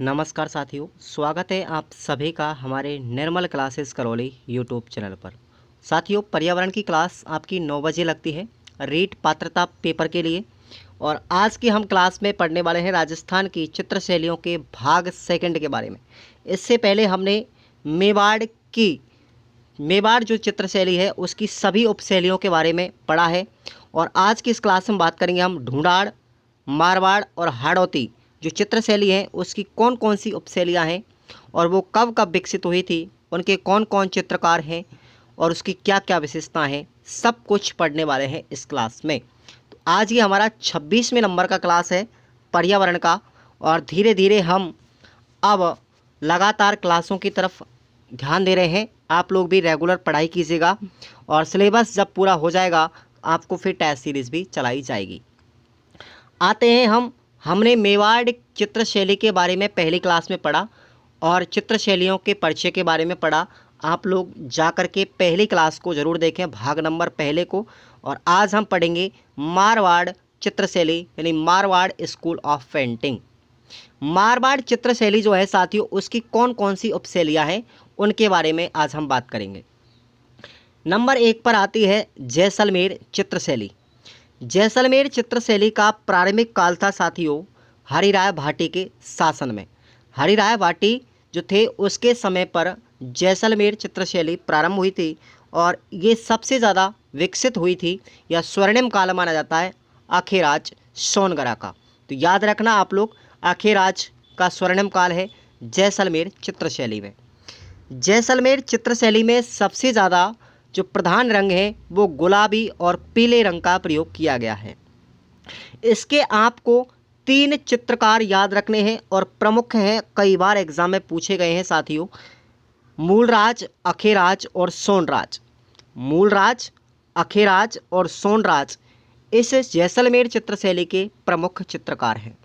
नमस्कार साथियों, स्वागत है आप सभी का हमारे निर्मल क्लासेस करौली यूट्यूब चैनल पर। साथियों, पर्यावरण की क्लास आपकी 9 बजे लगती है रीट पात्रता पेपर के लिए। और आज की हम क्लास में पढ़ने वाले हैं राजस्थान की चित्र शैलियों के भाग सेकंड के बारे में। इससे पहले हमने मेवाड़ जो चित्र शैली है उसकी सभी उपशैलियों के बारे में पढ़ा है। और आज की इस क्लास में बात करेंगे हम ढूंढाड़, मारवाड़ और हाड़ौती जो चित्र शैली है उसकी कौन कौन सी उपशैलियाँ हैं और वो कब कब विकसित हुई थी, उनके कौन कौन चित्रकार हैं और उसकी क्या क्या विशेषताएं हैं, सब कुछ पढ़ने वाले हैं इस क्लास में। तो आज ये हमारा 26वें नंबर का क्लास है पर्यावरण का। और धीरे धीरे हम अब लगातार क्लासों की तरफ ध्यान दे रहे हैं। आप लोग भी रेगुलर पढ़ाई कीजिएगा और सिलेबस जब पूरा हो जाएगा आपको फिर टेस्ट सीरीज़ भी चलाई जाएगी। आते हैं हमने मेवाड़ चित्र शैली के बारे में पहली क्लास में पढ़ा और चित्र शैलियों के परिचय के बारे में पढ़ा। आप लोग जाकर के पहली क्लास को ज़रूर देखें, भाग नंबर पहले को। और आज हम पढ़ेंगे मारवाड़ चित्र शैली यानी Marwar school of painting. Marwar चित्र शैली जो है साथियों उसकी कौन कौन सी उपशैलियाँ हैं उनके बारे में आज हम बात करेंगे। नंबर 1 पर आती है जैसलमेर चित्र शैली। जैसलमेर चित्र शैली का प्रारंभिक काल था साथियों हरिराय भाटी के शासन में। हरिराय भाटी जो थे उसके समय पर जैसलमेर चित्र शैली प्रारंभ हुई थी और ये सबसे ज़्यादा विकसित हुई थी या स्वर्णिम काल माना जाता है अखेराज सोनगरा का। तो याद रखना आप लोग, अखेराज का स्वर्णिम काल है जैसलमेर चित्र शैली में। जैसलमेर चित्र शैली में सबसे ज़्यादा जो प्रधान रंग है वो गुलाबी और पीले रंग का प्रयोग किया गया है। इसके आपको 3 चित्रकार याद रखने हैं और प्रमुख हैं, कई बार एग्जाम में पूछे गए हैं साथियों, मूलराज, अखेराज और सोनराज। मूलराज, अखेराज और सोनराज इस जैसलमेर चित्र शैली के प्रमुख चित्रकार हैं।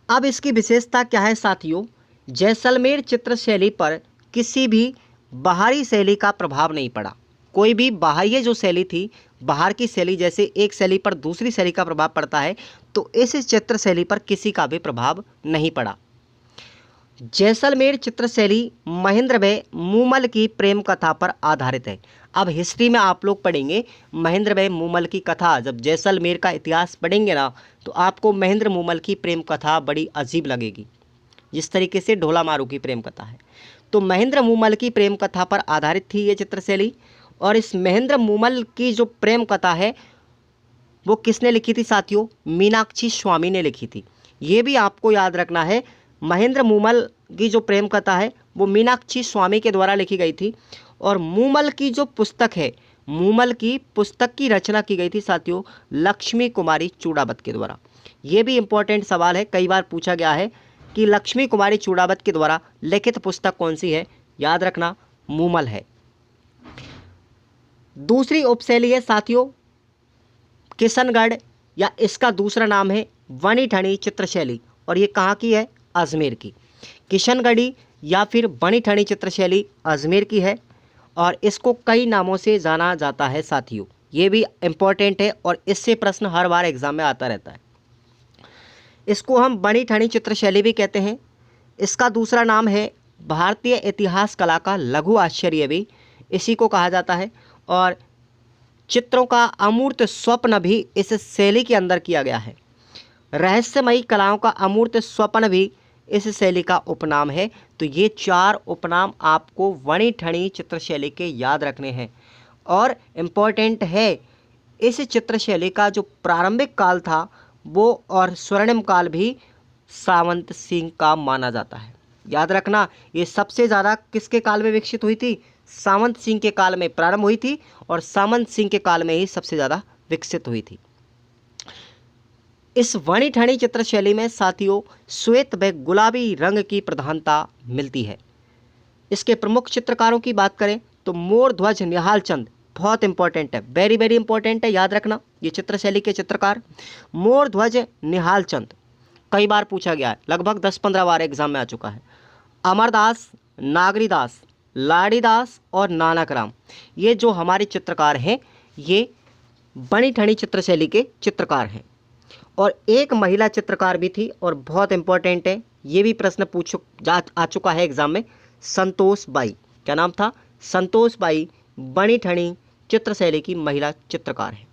अब इसकी विशेषता क्या है साथियों, जैसलमेर चित्र शैली पर किसी भी बाहरी शैली का प्रभाव नहीं पड़ा। कोई भी बाह्य जो शैली थी, बाहर की शैली, जैसे एक शैली पर दूसरी शैली का प्रभाव पड़ता है, तो इस चित्र शैली पर किसी का भी प्रभाव नहीं पड़ा। जैसलमेर चित्र शैली महेंद्र भाई मूमल की प्रेम कथा पर आधारित है। अब हिस्ट्री में आप लोग पढ़ेंगे महेंद्र भाई मूमल की कथा, जब जैसलमेर का इतिहास पढ़ेंगे ना तो आपको महेंद्र मूमल की प्रेम कथा बड़ी अजीब लगेगी, जिस तरीके से ढोला मारू की प्रेम कथा है। तो महेंद्र मूमल की प्रेम कथा पर आधारित थी ये चित्र शैली। और इस महेंद्र मूमल की जो प्रेम कथा है वो किसने लिखी थी साथियों, मीनाक्षी स्वामी ने लिखी थी। ये भी आपको याद रखना है, महेंद्र मूमल की जो प्रेम कथा है वो मीनाक्षी स्वामी के द्वारा लिखी गई थी। और मूमल की जो पुस्तक है, मूमल की पुस्तक की रचना की गई थी साथियों लक्ष्मी कुमारी चूड़ावत के द्वारा। ये भी इम्पोर्टेंट सवाल है, कई बार पूछा गया है कि लक्ष्मी कुमारी चूड़ावत के द्वारा लिखित पुस्तक कौन सी है, याद रखना मूमल है। दूसरी उपशैली है साथियों किशनगढ़, या इसका दूसरा नाम है बनी ठनी चित्र शैली, और ये कहाँ की है, अजमेर की। किशनगढ़ी या फिर बनी ठनी चित्र शैली अजमेर की है और इसको कई नामों से जाना जाता है साथियों। ये भी इम्पोर्टेंट है और इससे प्रश्न हर बार एग्जाम में आता रहता है। इसको हम बनी ठनी चित्र शैली भी कहते हैं। इसका दूसरा नाम है भारतीय इतिहास कला का लघु आश्चर्य भी इसी को कहा जाता है। और चित्रों का अमूर्त स्वप्न भी इस शैली के अंदर किया गया है। रहस्यमयी कलाओं का अमूर्त स्वप्न भी इस शैली का उपनाम है। तो ये 4 उपनाम आपको बनी ठनी चित्र शैली के याद रखने हैं। और इम्पोर्टेंट है, इस चित्र शैली का जो प्रारंभिक काल था वो और स्वर्णिम काल भी सावंत सिंह का माना जाता है। याद रखना, ये सबसे ज़्यादा किसके काल में विकसित हुई थी, सावंत सिंह के काल में प्रारंभ हुई थी और सामंत सिंह के काल में ही सबसे ज़्यादा विकसित हुई थी। इस बनी ठनी चित्र शैली में साथियों श्वेत व गुलाबी रंग की प्रधानता मिलती है। इसके प्रमुख चित्रकारों की बात करें तो मोर ध्वज निहाल चंद बहुत इंपॉर्टेंट है, वेरी वेरी इंपॉर्टेंट है, याद रखना ये चित्र शैली के चित्रकार मोर ध्वज निहाल चंद। कई बार पूछा गया है, लगभग 10-15 बार एग्जाम में आ चुका है। अमरदास, नागरीदास, लाड़ीदास और नानकराम, ये जो हमारे चित्रकार हैं ये बनी ठनी चित्र शैली के चित्रकार हैं। और एक महिला चित्रकार भी थी और बहुत इंपॉर्टेंट है, ये भी प्रश्न आ चुका है एग्जाम में। संतोष बाई, क्या नाम था? संतोष बाई बनी ठनी चित्र शैली की महिला चित्रकार है।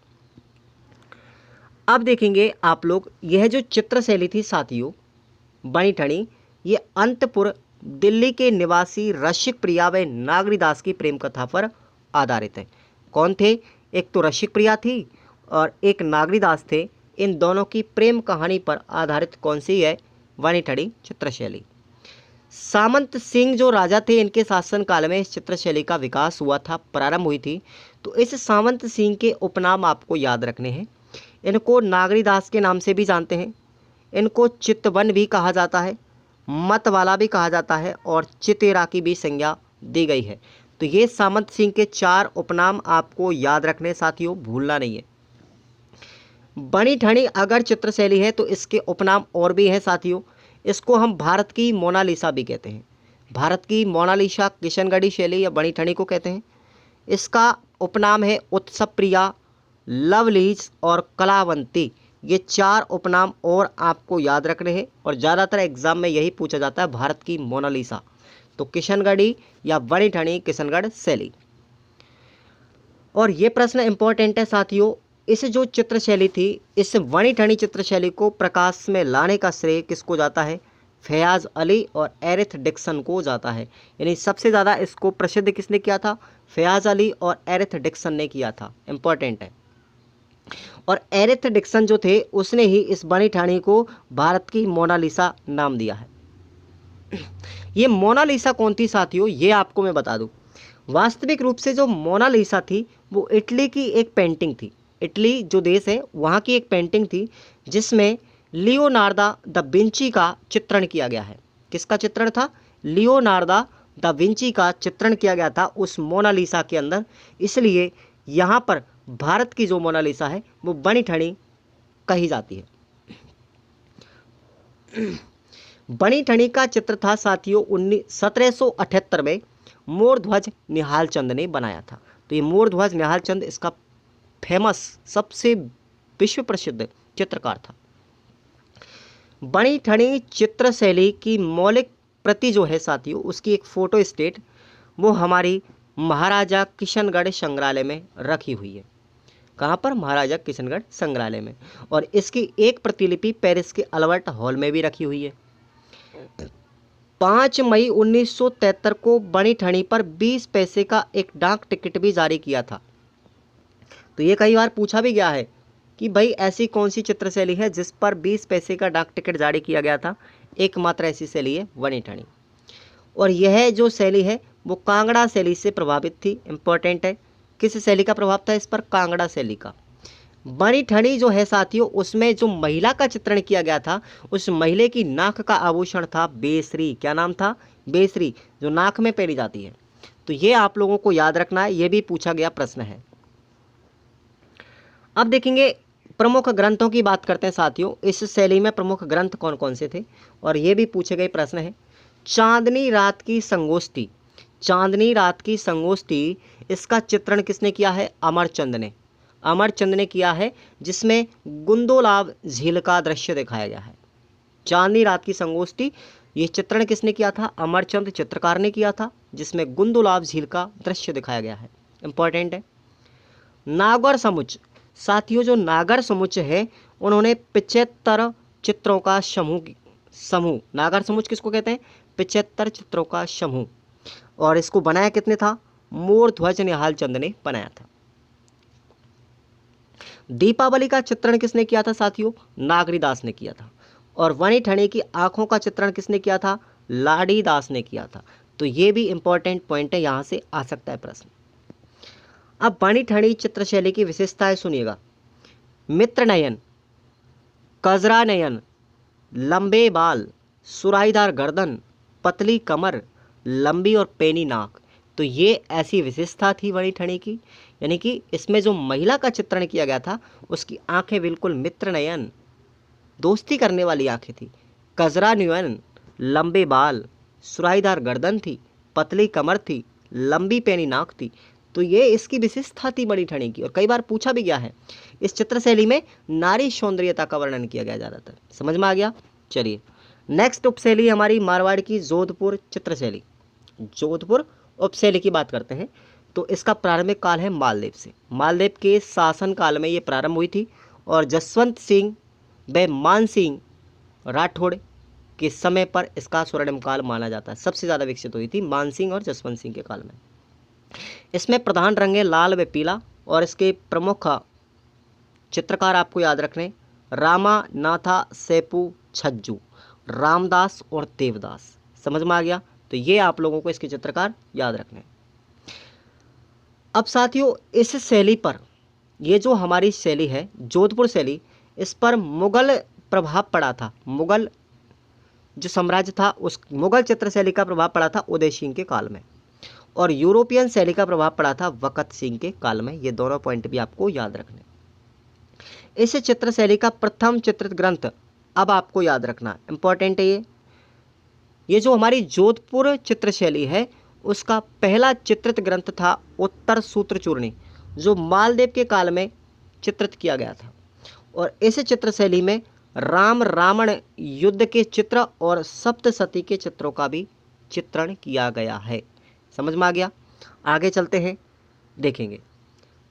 अब देखेंगे आप लोग, यह जो चित्र शैली थी साथियों बनी ठनी, ये अंतपुर दिल्ली के निवासी रसिक प्रिया व नागरीदास की प्रेम कथा पर आधारित है। कौन थे? एक तो रसिक प्रिया थी और एक नागरीदास थे। इन दोनों की प्रेम कहानी पर आधारित कौन सी है? बनी ठनी चित्र शैली। सामंत सिंह जो राजा थे, इनके शासनकाल में इस चित्र शैली का विकास हुआ था, प्रारंभ हुई थी। तो इस सामंत सिंह के उपनाम आपको याद रखने हैं। इनको नागरीदास के नाम से भी जानते हैं, इनको चितवन भी कहा जाता है, मतवाला भी कहा जाता है और चितेरा की भी संज्ञा दी गई है। तो ये सामंत सिंह के 4 उपनाम आपको याद रखने साथियों, भूलना नहीं है। बनी ठनी अगर चित्र शैली है तो इसके उपनाम और भी हैं साथियों। इसको हम भारत की मोनालिसा भी कहते हैं। भारत की मोनालिसा किशनगढ़ी शैली या बनी ठनी को कहते हैं। इसका उपनाम है उत्सव प्रिया, लवलीज और कलावंती। ये 4 उपनाम और आपको याद रखने हैं और ज़्यादातर एग्जाम में यही पूछा जाता है, भारत की मोनालिसा। तो किशनगढ़ी या बनी ठनी किशनगढ़ शैली। और ये प्रश्न इंपॉर्टेंट है साथियों। इस जो चित्र शैली थी, इस बनी ठनी चित्र शैली को प्रकाश में लाने का श्रेय किसको जाता है? फयाज अली और एरिथ डिक्सन को जाता है। यानी सबसे ज़्यादा इसको प्रसिद्ध किसने किया था? फयाज अली और एरिथ डिक्सन ने किया था। इंपॉर्टेंट है। और एरिथ डिक्सन जो थे, उसने ही इस बनी ठनी को भारत की मोनालिसा नाम दिया है। ये मोनालिसा कौन थी साथियों, ये आपको मैं बता दूं। वास्तविक रूप से जो मोनालिसा थी वो इटली की एक पेंटिंग थी। इटली जो देश है वहाँ की एक पेंटिंग थी जिसमें लियोनार्दा दा विंची का चित्रण किया गया है। किसका चित्रण था? लियोनार्दा दा विंची का चित्रण किया गया था उस मोनालिसा के अंदर। इसलिए यहाँ पर भारत की जो मोनालिसा है वो बनी ठनी कही जाती है। बनी ठनी का चित्र था साथियों 1778 में मोर ध्वज निहाल चंद ने बनाया था। तो ये मोर ध्वज निहाल चंद इसका फेमस, सबसे विश्व प्रसिद्ध चित्रकार था। बनी ठनी चित्र शैली की मौलिक प्रति जो है साथियों, उसकी एक फोटो स्टेट वो हमारी महाराजा किशनगढ़ संग्रहालय में रखी हुई है। कहाँ पर? महाराजा किशनगढ़ संग्रहालय में। और इसकी एक प्रतिलिपि पेरिस के अल्बर्ट हॉल में भी रखी हुई है। 5 मई 1973 को बनी ठनी पर 20 पैसे का एक डाक टिकट भी जारी किया था। तो ये कई बार पूछा भी गया है कि भाई ऐसी कौन सी चित्र शैली है जिस पर 20 पैसे का डाक टिकट जारी किया गया था? एकमात्र ऐसी शैली है बनी ठनी। और यह जो शैली है वो कांगड़ा शैली से प्रभावित थी। इंपॉर्टेंट है। किस शैली का प्रभाव था इस पर? कांगड़ा शैली का। बनी ठनी जो है साथियों, उसमें जो महिला का चित्रण किया गया था, उस महिला की नाक का आभूषण था बेसरी। क्या नाम था? बेसरी, जो नाक में पहनी जाती है। तो ये आप लोगों को याद रखना है, ये भी पूछा गया प्रश्न है। अब देखेंगे प्रमुख ग्रंथों की बात करते हैं साथियों। इस शैली में प्रमुख ग्रंथ कौन कौन से थे और ये भी पूछे गए प्रश्न है। चांदनी रात की संगोष्ठी, चांदनी रात की संगोष्ठी, इसका चित्रण किसने किया है? अमरचंद ने। अमरचंद ने किया है, जिसमें गुंदोलाव झील का दृश्य दिखाया गया है। चांदनी रात की संगोष्ठी, ये चित्रण किसने किया था? अमरचंद चित्रकार ने किया था, जिसमें गुंदोलाव झील का दृश्य दिखाया गया है। इंपॉर्टेंट है। नागर समुच्च, साथियों जो नागर समुच्च है, उन्होंने 75 चित्रों का समूह, नागर समुच्च किसको कहते हैं? 75 चित्रों का समूह। और इसको बनाया कितने था? मोर ध्वज निहाल चंद ने बनाया था। दीपावली का चित्रण किसने किया था साथियों? नागरीदास ने किया था। और बनी ठनी की आंखों का चित्रण किसने किया था? लाडी दास ने किया था। तो ये भी इंपॉर्टेंट पॉइंट है, यहाँ से आ सकता है प्रश्न। अब बनी ठनी चित्र शैली की विशेषताएं सुनिएगा। मित्र नयन, कजरा नयन, लंबे बाल, सुराहीदार गर्दन, पतली कमर, लंबी और पैनी नाक। तो ये ऐसी विशेषता थी बनी ठनी की, यानी कि इसमें जो महिला का चित्रण किया गया था उसकी आंखें बिल्कुल मित्र नयन, दोस्ती करने वाली आंखें थी। कजरा नयन, लंबे बाल, सुराहीदार गर्दन थी, पतली कमर थी, लंबी पैनी नाक थी। तो ये इसकी विशेषता थी बनी ठनी की। और कई बार पूछा भी गया है। इस चित्र शैली में नारी सौंदर्यता का वर्णन किया गया ज़्यादातर। समझ में आ गया? चलिए नेक्स्ट उपशैली हमारी मारवाड़ की जोधपुर चित्रशैली। जोधपुर उपशैली की बात करते हैं तो इसका प्रारंभिक काल है मालदेव से। मालदेव के शासन काल में ये प्रारंभ हुई थी और जसवंत सिंह व मान सिंह राठौड़ के समय पर इसका स्वर्णिम काल माना जाता है। सबसे ज़्यादा विकसित हुई थी मान सिंह और जसवंत सिंह के काल में। इसमें प्रधान रंग है लाल व पीला और इसके प्रमुख चित्रकार आपको याद रखने रामा नाथा सेपू छज्जू, रामदास और देवदास। समझ में आ गया? तो ये आप लोगों को इसके चित्रकार याद रखने। अब साथियों इस शैली पर, ये जो हमारी शैली है जोधपुर शैली, इस पर मुगल प्रभाव पड़ा था। मुगल जो साम्राज्य था उस मुगल चित्र शैली का प्रभाव पड़ा था उदय सिंह के काल में, और यूरोपियन शैली का प्रभाव पड़ा था वक़्त सिंह के काल में। ये दोनों पॉइंट भी आपको याद रखने। इस चित्र शैली का प्रथम चित्रित ग्रंथ अब आपको याद रखना इंपॉर्टेंट है। ये जो हमारी जोधपुर चित्र शैली है उसका पहला चित्रित ग्रंथ था उत्तर सूत्र चूर्णी, जो मालदेव के काल में चित्रित किया गया था। और इस चित्र शैली में राम रावण युद्ध के चित्र और सप्तशती के चित्रों का भी चित्रण किया गया है। समझ में आ गया? आगे चलते हैं, देखेंगे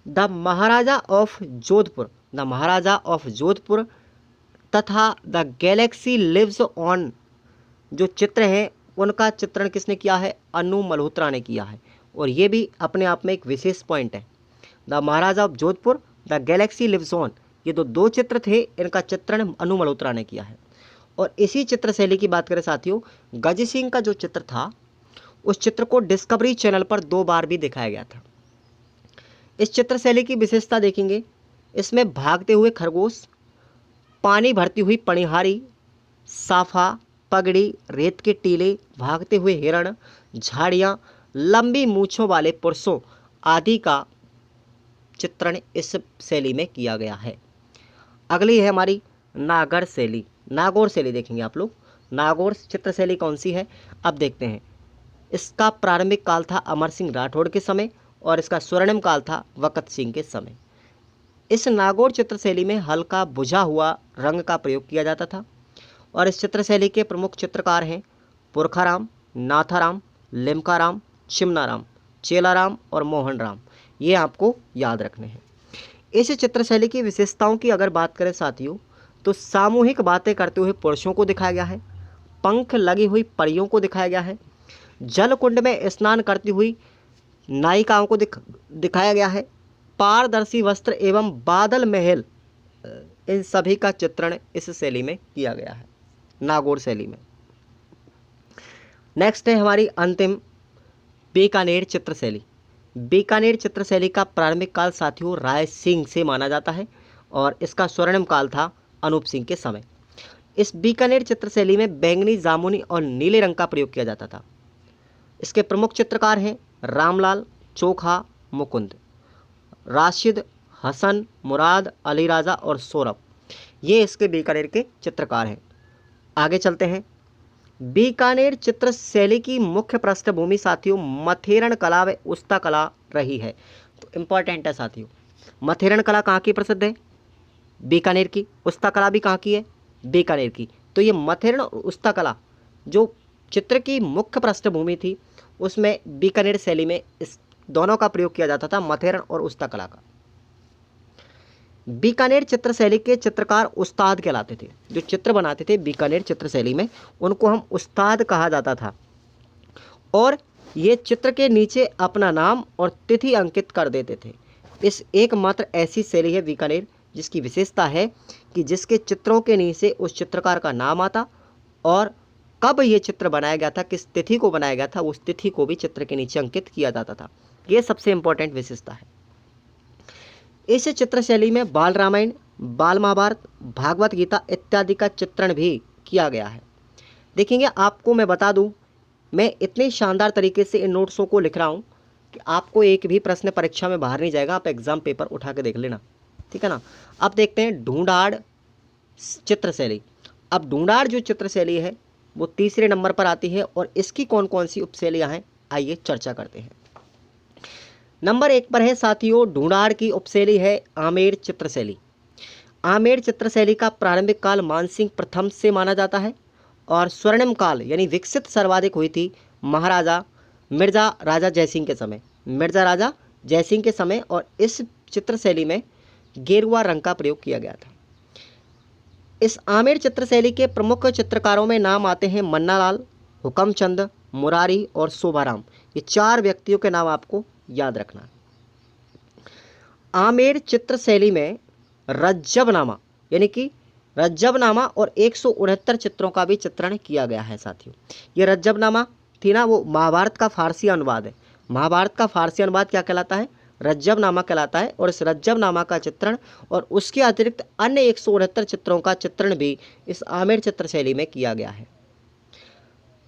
the Maharaja of Jodhpur. The Maharaja of Jodhpur तथा द गैलेक्सी लिव्स ऑन जो चित्र हैं उनका चित्रण किसने किया है? अनु मल्होत्रा ने किया है। और ये भी अपने आप में एक विशेष पॉइंट है। The Maharaja of Jodhpur, the galaxy lives on, ये दो चित्र थे, इनका चित्रण अनु मल्होत्रा ने किया है। और इसी चित्र शैली की बात करें साथियों, गज सिंह का जो चित्र था उस चित्र को डिस्कवरी चैनल पर 2 बार भी दिखाया गया था। इस चित्र शैली की विशेषता देखेंगे, इसमें भागते हुए खरगोश, पानी भरती हुई पनिहारी, साफा, पगड़ी, रेत के टीले, भागते हुए हिरण, झाड़ियाँ, लंबी मूछों वाले पुरुषों आदि का चित्रण इस शैली में किया गया है। अगली है हमारी नागर शैली। नागौर शैली देखेंगे आप लोग। नागौर चित्र शैली कौन सी है अब देखते हैं। इसका प्रारंभिक काल था अमर सिंह राठौड़ के समय और इसका स्वर्णिम काल था वक़्त सिंह के समय। इस नागौर चित्र शैली में हल्का बुझा हुआ रंग का प्रयोग किया जाता था और इस चित्र शैली के प्रमुख चित्रकार हैं पुरखाराम, नाथाराम, लिमकाराम, चिमनाराम, चेलाराम और मोहन राम। ये आपको याद रखने हैं। इस चित्र शैली की विशेषताओं की अगर बात करें साथियों तो सामूहिक बातें करते हुए पुरुषों को दिखाया गया है, पंख लगी हुई परियों को दिखाया गया है, जल कुंड में स्नान करती हुई नायिकाओं को दिखाया गया है, पारदर्शी वस्त्र एवं बादल महल, इन सभी का चित्रण इस शैली में किया गया है, नागौर शैली में। नेक्स्ट है हमारी अंतिम बीकानेर चित्र शैली। बीकानेर चित्र शैली का प्रारंभिक काल साथियों राय सिंह से माना जाता है और इसका स्वर्णिम काल था अनूप सिंह के समय। इस बीकानेर चित्र शैली में बैंगनी, जामुनी और नीले रंग का प्रयोग किया जाता था। इसके प्रमुख चित्रकार हैं रामलाल, चोखा, मुकुंद, राशिद, हसन, मुराद, अली राजा और सौरभ। ये इसके बीकानेर के चित्रकार हैं। आगे चलते हैं। बीकानेर चित्र शैली की मुख्य पृष्ठभूमि साथियों मथेरण कला व उस्ता कला रही है। तो इम्पॉर्टेंट है साथियों, मथेरण कला कहाँ की प्रसिद्ध है? बीकानेर की। उस्ता कला भी कहाँ की है? बीकानेर की। तो ये मथेरण और उस्ता कला जो चित्र की मुख्य पृष्ठभूमि थी उसमें बीकानेर शैली में इस दोनों का प्रयोग किया जाता था, मथेरण और उस्ता कला का। बीकानेर चित्र शैली के चित्रकार उस्ताद कहलाते थे। जो चित्र बनाते थे बीकानेर चित्र शैली में उनको हम उस्ताद कहा जाता था और ये चित्र के नीचे अपना नाम और तिथि अंकित कर देते थे। इस एकमात्र ऐसी शैली है बीकानेर जिसकी विशेषता है कि जिसके चित्रों के नीचे उस चित्रकार का नाम आता और कब ये चित्र बनाया गया था, किस तिथि को बनाया गया था, उस तिथि को भी चित्र के नीचे अंकित किया जाता था। ये सबसे इंपॉर्टेंट विशेषता है। इस चित्र शैली में बाल रामायण, बाल महाभारत, भागवत गीता इत्यादि का चित्रण भी किया गया है। देखेंगे आपको मैं बता दूं, मैं इतने शानदार तरीके से इन नोट्सों को लिख रहा हूं कि आपको एक भी प्रश्न परीक्षा में बाहर नहीं जाएगा। आप एग्जाम पेपर उठा के देख लेना, ठीक है ना। अब देखते हैं ढूंढाड़ चित्र शैली। अब ढूंढाड़ जो चित्र शैली है वो तीसरे नंबर पर आती है और इसकी कौन कौन सी उपशैलियाँ हैं आइए चर्चा करते हैं। नंबर 1 पर है साथियों ढूंढाड़ की उपशैली है आमेर चित्रशैली। आमेर चित्रशैली का प्रारंभिक काल मानसिंह प्रथम से माना जाता है और स्वर्णिम काल यानी विकसित सर्वाधिक हुई थी महाराजा मिर्ज़ा राजा जयसिंह के समय, मिर्ज़ा राजा जयसिंह के समय। और इस चित्र शैली में गेरुआ रंग का प्रयोग किया गया था। इस आमेर चित्र शैली के प्रमुख चित्रकारों में नाम आते हैं मन्नालाल, हुकमचंद, मुरारी और शोभाराम। ये 4 व्यक्तियों के नाम आपको याद रखना है। आमेर चित्र शैली में रज्जबनामा यानी कि रज्जबनामा और 169 चित्रों का भी चित्रण किया गया है साथियों। ये रज्जबनामा थी ना, वो महाभारत का फारसी अनुवाद है। महाभारत का फारसी अनुवाद क्या कहलाता है? रज्जबनामा कहलाता है। और इस रज्जबनामा का चित्रण और उसके अतिरिक्त अन्य 169 चित्रों का चित्रण भी इस आमेर चित्र शैली में किया गया है।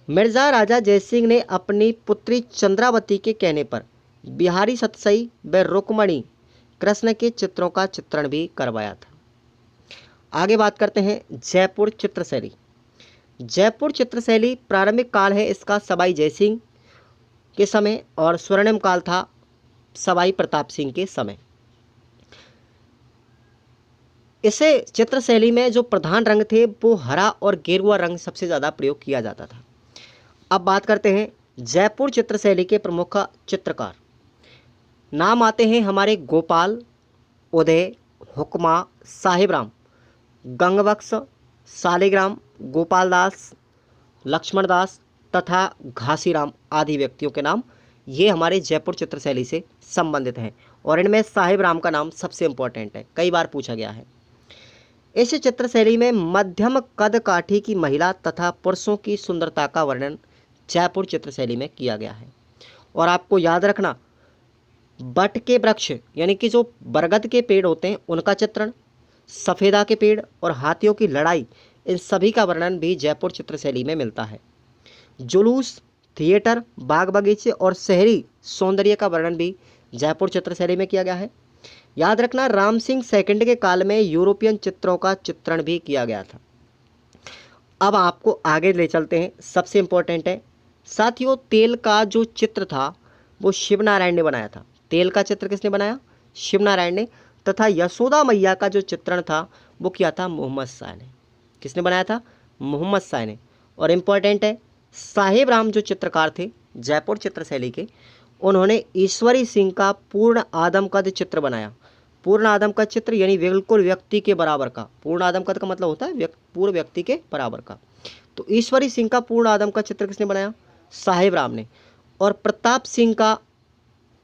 मिर्ज़ा राजा जयसिंह ने अपनी पुत्री चंद्रावती के कहने पर बिहारी सतसई व रुक्मणी कृष्ण के चित्रों का चित्रण भी करवाया था। आगे बात करते हैं जयपुर चित्र शैली। जयपुर चित्र शैली प्रारंभिक काल है इसका सवाई जयसिंह के समय और स्वर्णिम काल था सवाई प्रताप सिंह के समय। इसे चित्र शैली में जो प्रधान रंग थे वो हरा और गेरुआ रंग सबसे ज़्यादा प्रयोग किया जाता था। अब बात करते हैं जयपुर चित्र शैली के प्रमुख चित्रकार। नाम आते हैं हमारे गोपाल, उदय, हुक्मा, साहिबराम, गंगबख्श, शालिग्राम, गोपाल दास, लक्ष्मण दास तथा घासीराम आदि व्यक्तियों के नाम ये हमारे जयपुर चित्र शैली से संबंधित हैं। और इनमें साहिबराम का नाम सबसे इम्पोर्टेंट है, कई बार पूछा गया है। इस चित्र शैली में मध्यम कद काठी की महिला तथा पुरुषों की सुंदरता का वर्णन जयपुर चित्र शैली में किया गया है। और आपको याद रखना, बट के वृक्ष यानी कि जो बरगद के पेड़ होते हैं उनका चित्रण, सफ़ेदा के पेड़ और हाथियों की लड़ाई, इन सभी का वर्णन भी जयपुर चित्र शैली में मिलता है। जुलूस, थिएटर, बाग बगीचे और शहरी सौंदर्य का वर्णन भी जयपुर चित्र शैली में किया गया है। याद रखना, राम सिंह सेकंड के काल में यूरोपियन चित्रों का चित्रण भी किया गया था। अब आपको आगे ले चलते हैं, सबसे इम्पोर्टेंट है साथियों, तेल का जो चित्र था वो शिवनारायण ने बनाया था। तेल का चित्र किसने बनाया? शिवनारायण ने। तथा यशोदा मैया का जो चित्रण था वो किया था मोहम्मद शाह ने। किसने बनाया था? मोहम्मद शाह ने। और इम्पोर्टेंट है, साहिबराम जो चित्रकार थे जयपुर चित्र शैली के, उन्होंने ईश्वरी सिंह का पूर्ण आदमकद चित्र बनाया। पूर्ण आदमकद चित्र यानी बिल्कुल व्यक्ति के बराबर का। पूर्ण आदमकद का मतलब होता है पूर्ण व्यक्ति के बराबर का। तो ईश्वरी सिंह का पूर्ण आदमकद चित्र किसने बनाया? साहिबराम ने। और प्रताप सिंह का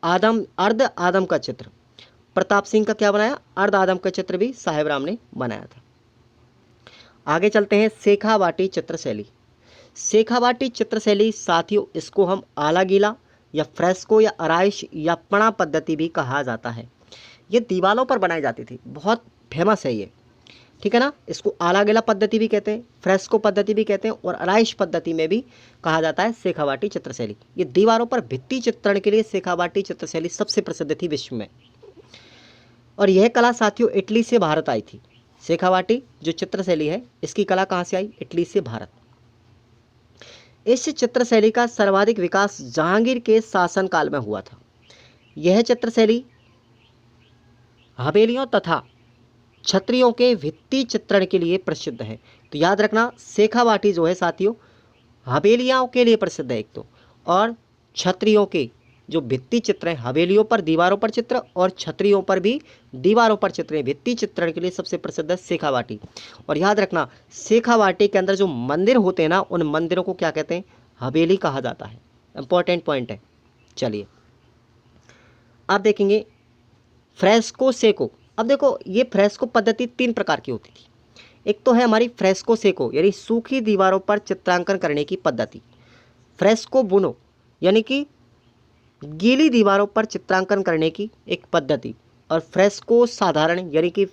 अर्ध आदम का चित्र, प्रताप सिंह का क्या बनाया? अर्ध आदम का चित्र भी साहिबराम ने बनाया था। आगे चलते हैं शेखावाटी चित्र शैली। शेखावाटी चित्र शैली साथियों, इसको हम आला गीला या फ्रेस्को या आराइश या पणा पद्धति भी कहा जाता है। ये दीवारों पर बनाई जाती थी, बहुत फेमस है ये, ठीक है ना। इसको आला गीला पद्धति भी कहते हैं, फ्रेस्को पद्धति भी कहते हैं और आराइश पद्धति में भी कहा जाता है शेखावाटी चित्र शैली। ये दीवारों पर भित्ति चित्रण के लिए शेखावाटी चित्र शैली सबसे प्रसिद्ध थी विश्व में। और यह कला साथियों इटली से भारत आई थी। शेखावाटी जो चित्र शैली है, इसकी कला कहाँ से आई? इटली से भारत। इस चित्र शैली का सर्वाधिक विकास जहांगीर के शासनकाल में हुआ था। यह चित्र शैली हवेलियों तथा छत्रियों के भित्ति चित्रण के लिए प्रसिद्ध है। तो याद रखना, शेखावाटी जो है साथियों हवेलियों के लिए प्रसिद्ध है एक तो, और छत्रियों के जो भित्ति चित्र हैं, हवेलियों पर दीवारों पर चित्र और छतरियों पर भी दीवारों पर चित्र हैं, भित्ति चित्रण के लिए सबसे प्रसिद्ध है शेखावाटी। और याद रखना, शेखावाटी के अंदर जो मंदिर होते हैं ना, उन मंदिरों को क्या कहते हैं? हवेली कहा जाता है। इंपॉर्टेंट पॉइंट है। चलिए अब देखेंगे फ्रेस्को सेको। अब देखो, ये फ्रेस्को पद्धति 3 प्रकार की होती थी। एक तो है हमारी फ्रेस्को सेको यानी सूखी दीवारों पर चित्रांकन करने की पद्धति। फ्रेस्को बुनो यानी कि गीली दीवारों पर चित्रांकन करने की एक पद्धति। और फ्रेस्को साधारण यानी कि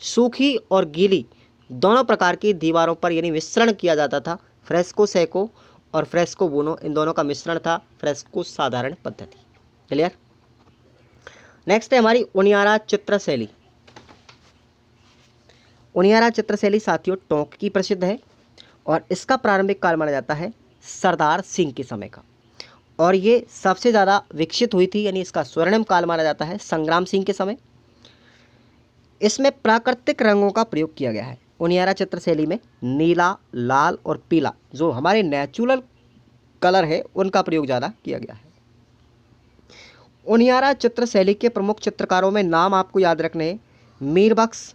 सूखी और गीली दोनों प्रकार की दीवारों पर यानी मिश्रण किया जाता था। फ्रेस्को सेको और फ्रेस्को बुनो, इन दोनों का मिश्रण था फ्रेस्को साधारण पद्धति। क्लियर? नेक्स्ट है हमारी उनियारा चित्र शैली। उनियारा चित्र शैली साथियों टोंक की प्रसिद्ध है और इसका प्रारंभिक काल माना जाता है सरदार सिंह के समय का। और ये सबसे ज़्यादा विकसित हुई थी यानी इसका स्वर्णिम काल माना जाता है संग्राम सिंह के समय। इसमें प्राकृतिक रंगों का प्रयोग किया गया है। उनियारा चित्रशैली में नीला, लाल और पीला जो हमारे नेचुरल कलर है उनका प्रयोग ज़्यादा किया गया है। उनियारा चित्रशैली के प्रमुख चित्रकारों में नाम आपको याद रखने हैं, मीरबख्श,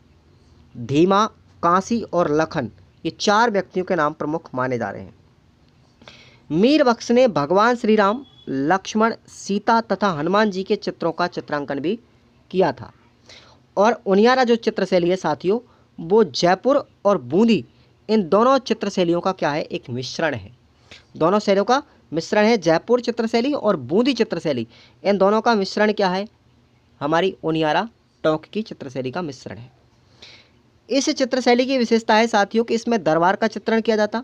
धीमा, कांसी और लखन, ये 4 व्यक्तियों के नाम प्रमुख माने जा रहे हैं। मीरबख्श ने भगवान श्री राम, लक्ष्मण, सीता तथा हनुमान जी के चित्रों का चित्रांकन भी किया था। और उनियारा जो चित्रशैली है साथियों, वो जयपुर और बूंदी इन दोनों चित्रशैलियों का क्या है, एक मिश्रण है। दोनों शैलियों का मिश्रण है, जयपुर चित्रशैली और बूंदी चित्रशैली, इन दोनों का मिश्रण क्या है, हमारी उनियारा टोंक की चित्रशैली का मिश्रण है। इस चित्रशैली की विशेषता है साथियों कि इसमें दरबार का चित्रण किया जाता,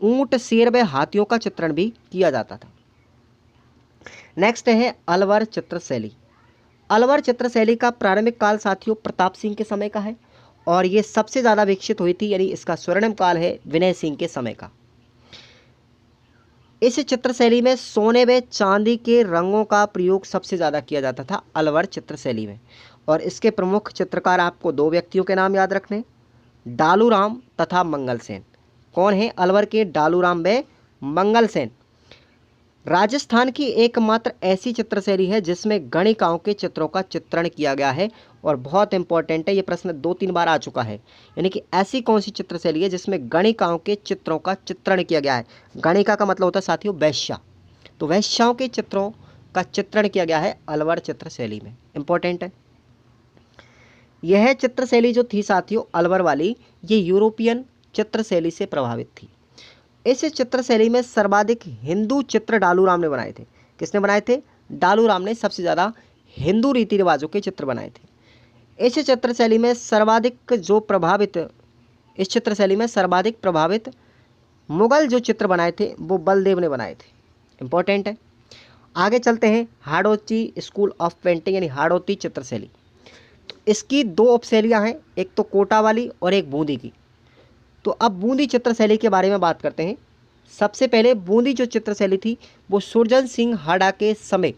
ऊंट, शेर व हाथियों का चित्रण भी किया जाता था। नेक्स्ट है अलवर चित्रशैली। अलवर चित्रशैली का प्रारंभिक काल साथियों प्रताप सिंह के समय का है और ये सबसे ज़्यादा विकसित हुई थी, यानी इसका स्वर्णिम काल है विनय सिंह के समय का। इस चित्रशैली में सोने व चांदी के रंगों का प्रयोग सबसे ज़्यादा किया जाता था अलवर चित्रशैली में। और इसके प्रमुख चित्रकार आपको 2 व्यक्तियों के नाम याद रखने, डालू राम तथा मंगल सेन। कौन है अलवर के डालू राम व मंगल सेन? राजस्थान की एकमात्र ऐसी चित्रशैली है जिसमें गणिकाओं के चित्रों का चित्रण किया गया है और बहुत इंपॉर्टेंट है, ये प्रश्न 2-3 बार आ चुका है। यानी कि ऐसी कौन सी चित्रशैली है जिसमें गणिकाओं के चित्रों का चित्रण किया गया है? गणिका का मतलब होता है साथियों वैश्या, तो वैश्याओं के चित्रों का चित्रण किया गया है अलवर चित्रशैली में, इंपॉर्टेंट है। यह चित्रशैली जो थी साथियों अलवर वाली, ये यूरोपियन चित्रशैली से प्रभावित थी। इस चित्रशैली में सर्वाधिक हिंदू चित्र डालू राम ने बनाए थे। किसने बनाए थे? डालू राम ने सबसे ज़्यादा हिंदू रीति रिवाजों के चित्र बनाए थे। इस चित्रशैली में सर्वाधिक प्रभावित मुगल जो चित्र बनाए थे वो बलदेव ने बनाए थे, इंपॉर्टेंट है। आगे चलते हैं हाड़ौती स्कूल ऑफ पेंटिंग यानी हाड़ौती चित्रशैली। तो इसकी 2 उपशैलियाँ हैं, एक तो कोटा वाली और एक बूंदी की। तो अब बूंदी चित्रशैली के बारे में बात करते हैं। सबसे पहले बूंदी जो चित्रशैली थी वो सुरजन सिंह हाड़ा के समय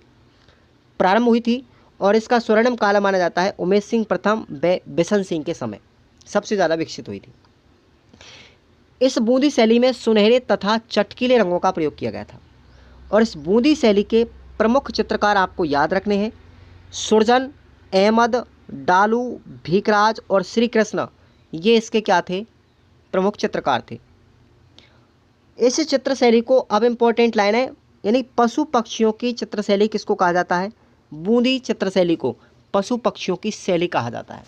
प्रारंभ हुई थी और इसका स्वर्णिम काल माना जाता है उमेश सिंह प्रथम व बिशन सिंह के समय सबसे ज़्यादा विकसित हुई थी। इस बूंदी शैली में सुनहरे तथा चटकीले रंगों का प्रयोग किया गया था और इस बूंदी शैली के प्रमुख चित्रकार आपको याद रखने हैं, सुरजन, अहमद, डालू, भीकराज और श्री कृष्ण, ये इसके क्या थे? प्रमुख चित्रकार थे। इस चित्रशैली को, अब इम्पोर्टेंट लाइन है, यानी पशु पक्षियों की चित्रशैली किसको कहा जाता है? बूंदी चित्रशैली को पशु पक्षियों की शैली कहा जाता है।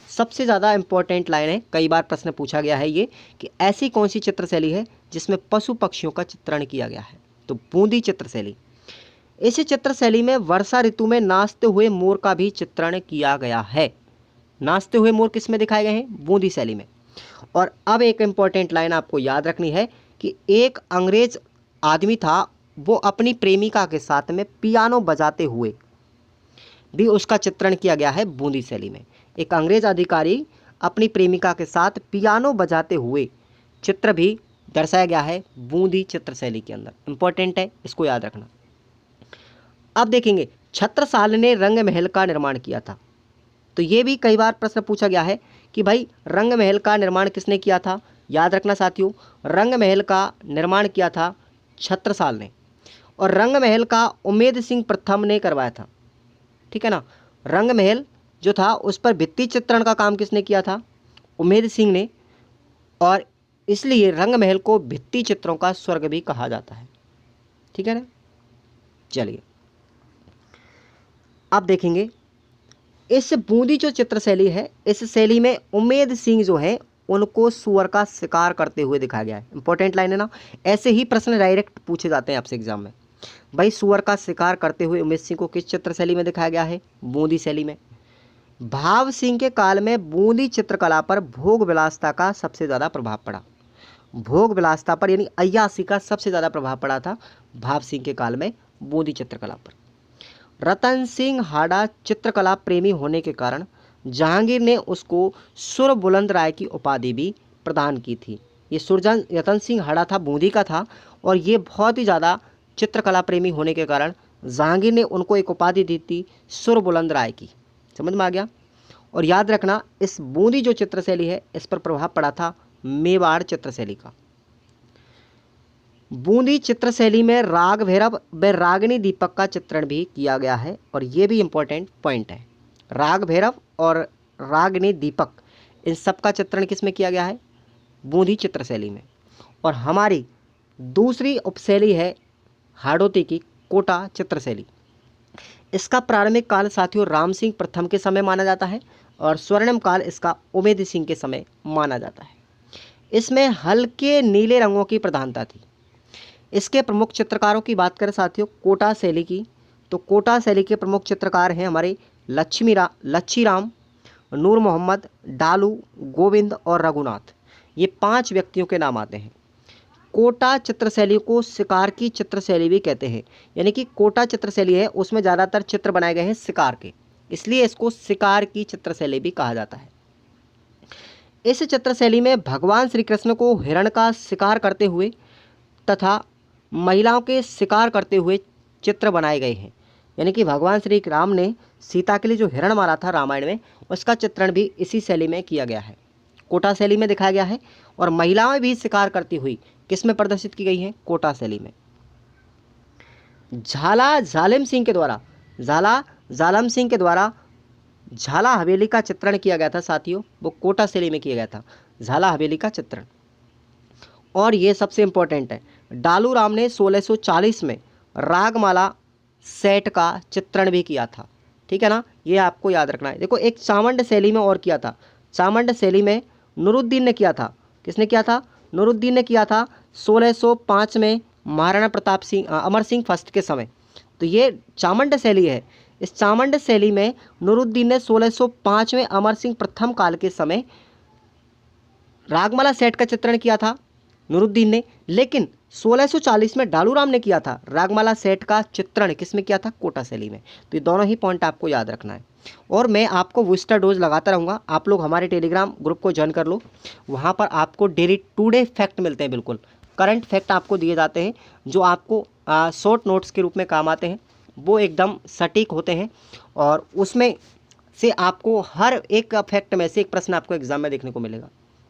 सबसे ज़्यादा इम्पोर्टेंट लाइन है, कई बार प्रश्न पूछा गया है ये कि ऐसी कौन सी चित्रशैली है जिसमें पशु पक्षियों का चित्रण किया गया है? तो बूंदी चित्रशैली। इस चित्रशैली में वर्षा ऋतु में नाचते हुए मोर का भी चित्रण किया गया है। नाचते हुए मोर किस में दिखाए गए हैं? बूंदी शैली में। और अब एक इम्पॉर्टेंट लाइन आपको याद रखनी है कि एक अंग्रेज आदमी था, वो अपनी प्रेमिका के साथ में पियानो बजाते हुए भी उसका चित्रण किया गया है बूंदी शैली में। एक अंग्रेज अधिकारी अपनी प्रेमिका के साथ पियानो बजाते हुए चित्र भी दर्शाया गया है बूंदी चित्रशैली के अंदर, इंपॉर्टेंट है, इसको याद रखना। अब देखेंगे छत्रसाल ने रंग महल का निर्माण किया था। तो ये भी कई बार प्रश्न पूछा गया है कि भाई रंग महल का निर्माण किसने किया था? याद रखना साथियों, रंग महल का निर्माण किया था छत्रसाल ने और रंग महल का उमेद सिंह प्रथम ने करवाया था, ठीक है ना। रंग महल जो था उस पर भित्ति चित्रण का काम किसने किया था? उमेद सिंह ने, और इसलिए रंग महल को भित्ति चित्रों का स्वर्ग भी कहा जाता है, ठीक है ना। चलिए अब देखेंगे इस बूंदी जो चित्रशैली है, इस शैली में उमेद सिंह जो है उनको सुअर का शिकार करते हुए दिखाया गया है। इंपॉर्टेंट लाइन है ना, ऐसे ही प्रश्न डायरेक्ट पूछे जाते हैं आपसे एग्जाम में। भाई सुअर का शिकार करते हुए उमेद सिंह को किस चित्रशैली में दिखाया गया है? बूंदी शैली में। भाव सिंह के काल में बूंदी चित्रकला पर भोग विलासता का सबसे ज़्यादा प्रभाव पड़ा। भोग विलासता पर यानी अय्यासी का सबसे ज़्यादा प्रभाव पड़ा था भाव सिंह के काल में बूंदी चित्रकला पर। रतन सिंह हाड़ा चित्रकला प्रेमी होने के कारण जहांगीर ने उसको सुर बुलंद राय की उपाधि भी प्रदान की थी। ये सुरजन रतन सिंह हाड़ा था, बूंदी का था, और ये बहुत ही ज़्यादा चित्रकला प्रेमी होने के कारण जहांगीर ने उनको एक उपाधि दी थी सुर बुलंद राय की, समझ में आ गया। और याद रखना इस बूंदी जो चित्रशैली है इस पर प्रभाव पड़ा था मेवाड़ चित्रशैली का। बूंदी चित्रशैली में राग भैरव व रागिनी दीपक का चित्रण भी किया गया है और ये भी इम्पोर्टेंट पॉइंट है। राग भैरव और रागिनी दीपक इन सब का चित्रण किस में किया गया है? बूंदी चित्रशैली में। और हमारी दूसरी उपशैली है हाड़ौती की कोटा चित्रशैली। इसका प्रारंभिक काल साथियों राम सिंह प्रथम के समय माना जाता है और स्वर्णिम काल इसका उमेद सिंह के समय माना जाता है। इसमें हल्के नीले रंगों की प्रधानता थी। इसके प्रमुख चित्रकारों की बात करें साथियों कोटा शैली की, तो कोटा शैली के प्रमुख चित्रकार हैं हमारे लच्छीराम, नूर मोहम्मद, डालू, गोविंद और रघुनाथ। ये 5 व्यक्तियों के नाम आते हैं। कोटा चित्रशैली को शिकार की चित्रशैली भी कहते हैं, यानी कि कोटा चित्रशैली है उसमें ज़्यादातर चित्र बनाए गए हैं शिकार के, इसलिए इसको शिकार की चित्रशैली भी कहा जाता है। इस चित्रशैली में भगवान श्री कृष्ण को हिरण का शिकार करते हुए तथा महिलाओं के शिकार करते हुए चित्र बनाए गए हैं, यानी कि भगवान श्री राम ने सीता के लिए जो हिरण मारा था रामायण में उसका चित्रण भी इसी शैली में किया गया है, कोटा शैली में दिखाया गया है। और महिलाएं भी शिकार करती हुई किस में प्रदर्शित की गई हैं? कोटा शैली में। झाला जालिम सिंह के द्वारा झाला हवेली का चित्रण किया गया था साथियों, वो कोटा शैली में किया गया था, झाला हवेली का चित्रण। और ये सबसे इंपॉर्टेंट है, डालू राम ने 1640 में रागमाला सेट का चित्रण भी किया था, ठीक है ना, ये आपको याद रखना है। देखो एक चामंड शैली में और किया था, चामंड शैली में नूरुद्दीन ने किया था। किसने किया था? नूरुद्दीन ने किया था 1605 में महाराणा प्रताप सिंह अमर सिंह फर्स्ट के समय। तो ये चामंड शैली है। इस चामंड शैली में नूरुद्दीन ने 1605 में अमर सिंह प्रथम काल के समय रागमाला सेट का चित्रण किया था नूरुद्दीन ने, लेकिन 1640 में डालू राम ने किया था रागमाला सेट का चित्रण किसमें किया था? कोटा शैली में। तो ये दोनों ही पॉइंट आपको याद रखना है। और मैं आपको बूस्टर डोज लगाता रहूँगा, आप लोग हमारे टेलीग्राम ग्रुप को ज्वाइन कर लो, वहाँ पर आपको डेली 2 डे फैक्ट मिलते हैं, बिल्कुल करंट फैक्ट आपको दिए जाते हैं जो आपको शॉर्ट नोट्स के रूप में काम आते हैं, वो एकदम सटीक होते हैं और उसमें से आपको हर एक फैक्ट में से एक प्रश्न आपको एग्जाम में देखने को मिलेगा,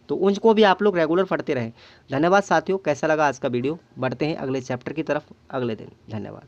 तो उनको भी आप लोग रेगुलर पढ़ते रहें। धन्यवाद साथियों, कैसा लगा आज का वीडियो? बढ़ते हैं अगले चैप्टर की तरफ अगले दिन। धन्यवाद।